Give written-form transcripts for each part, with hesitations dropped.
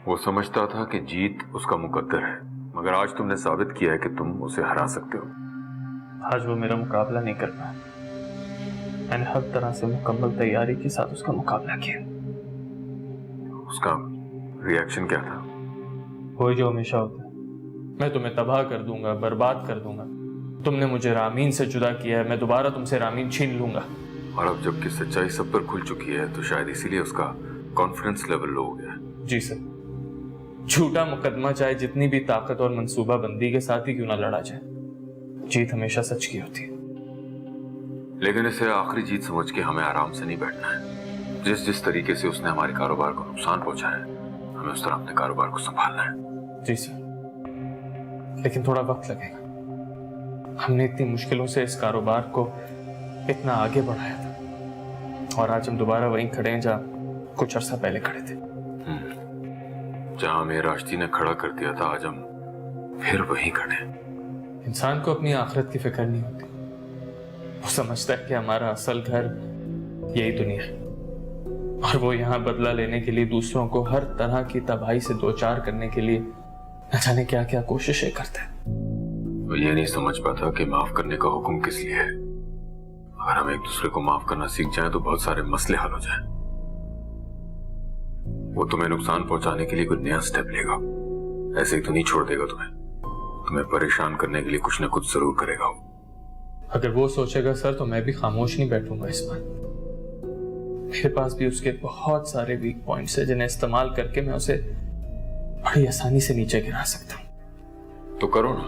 वो समझता था कि जीत उसका मुकद्दर है, मगर आज तुमने साबित किया है कि तुम उसे हरा सकते हो। आज वो मेरा मुकाबला नहीं कर पाया। मैंने हर तरह से मुकम्मल तैयारी के साथ उसका मुकाबला किया। उसका रिएक्शन क्या था? वही जो हमेशा होता है, मैं तुम्हें तबाह कर दूंगा, बर्बाद कर दूंगा। तुमने मुझे रामीन से जुदा किया है, मैं दोबारा तुमसे रामीन छीन लूंगा। और अब जबकि सच्चाई सब पर खुल चुकी है तो शायद इसीलिए उसका कॉन्फिडेंस लेवल लो हो गया है। जी सर, झूठा मुकदमा चाहे जितनी भी ताकत और मंसूबा बंदी के साथ ही क्यों ना लड़ा जाए, जीत हमेशा सच की होती है। लेकिन इसे आखिरी जीत समझ के हमें आराम से नहीं बैठना है। जिस जिस तरीके से उसने हमारे कारोबार को नुकसान पहुंचाया है, हमें उस तरह अपने कारोबार को संभालना है। जी सर, लेकिन थोड़ा वक्त लगेगा। हमने इतनी मुश्किलों से इस कारोबार को इतना आगे बढ़ाया था, और आज हम दोबारा वहीं खड़े हैं जहां कुछ अरसा पहले खड़े थे। जहां हमें राष्ट्री ने खड़ा कर दिया था, आज हम फिर वहीं खड़े हैं। इंसान को अपनी आखिरत की फिक्र नहीं होती। वो समझता है कि हमारा असल घर यही दुनिया है, और वो यहाँ बदला लेने के लिए दूसरों को हर तरह की तबाही से दो चार करने के लिए न जाने क्या क्या कोशिशें करता है। वो ये नहीं समझ पाता कि माफ करने का हुक्म किस लिए है। अगर हम एक दूसरे को माफ करना सीख जाएं तो बहुत सारे मसले हल हो जाएं। वो तुम्हें नुकसान पहुंचाने के लिए कोई नया स्टेप लेगा, ऐसे ही तो नहीं छोड़ देगा। तुम्हें परेशान करने के लिए कुछ न कुछ जरूर करेगा। अगर वो सोचेगा सर, तो मैं भी खामोश नहीं बैठूंगा इस बार। मेरे पास भी उसके बहुत सारे वीक पॉइंट्स हैं जिन्हें इस्तेमाल करके मैं उसे बड़ी आसानी से नीचे गिरा सकता हूँ। तो करो ना।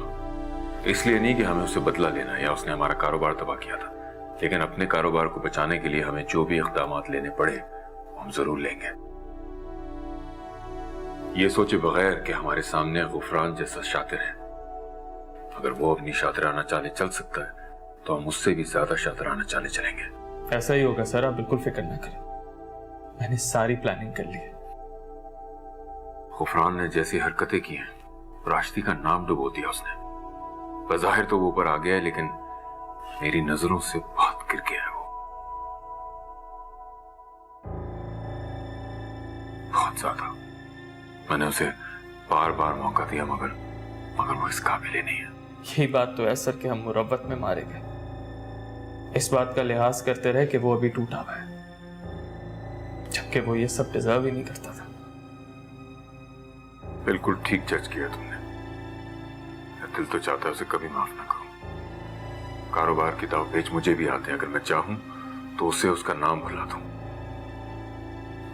इसलिए नहीं कि हमें उससे बदला लेना या उसने हमारा कारोबार तबाह किया था, लेकिन अपने कारोबार को बचाने के लिए हमें जो भी इक़दाम लेने पड़े हम जरूर लेंगे। ये सोचे बगैर कि हमारे सामने गुफरान जैसा शातिर है। अगर वो अपनी शातिराना चाले चल सकता है तो हम उससे भी ज्यादा शातिराना चाले चलेंगे। ऐसा ही होगा सर, आप बिल्कुल फिक्र ना करें। मैंने सारी प्लानिंग कर ली है। गुफरान ने जैसी हरकतें की हैं, राश्ती का नाम डुबो दिया उसने। बज़ाहिर तो वो ऊपर आ गया है, लेकिन मेरी नजरों से बहुत गिर गया है वो, बहुत ज्यादा। मैंने उसे बार बार मौका दिया, मगर वो इस काबिल ही नहीं है। यही बात तो है सर कि हम मुरव्वत में मारे गए, इस बात का लिहाज करते रहे कि वो अभी टूटा हुआ है, जबकि वो ये सब डिजर्व ही नहीं करता था। बिल्कुल ठीक जज किया तुमने। मेरा दिल तो चाहता है उसे कभी माफ ना करूं। कारोबार की दावपेच मुझे भी आते हैं, अगर मैं चाहूं तो उसे उसका नाम भुला दूं।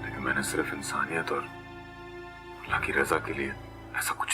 लेकिन मैंने सिर्फ इंसानियत और अल्लाह की रजा के लिए ऐसा कुछ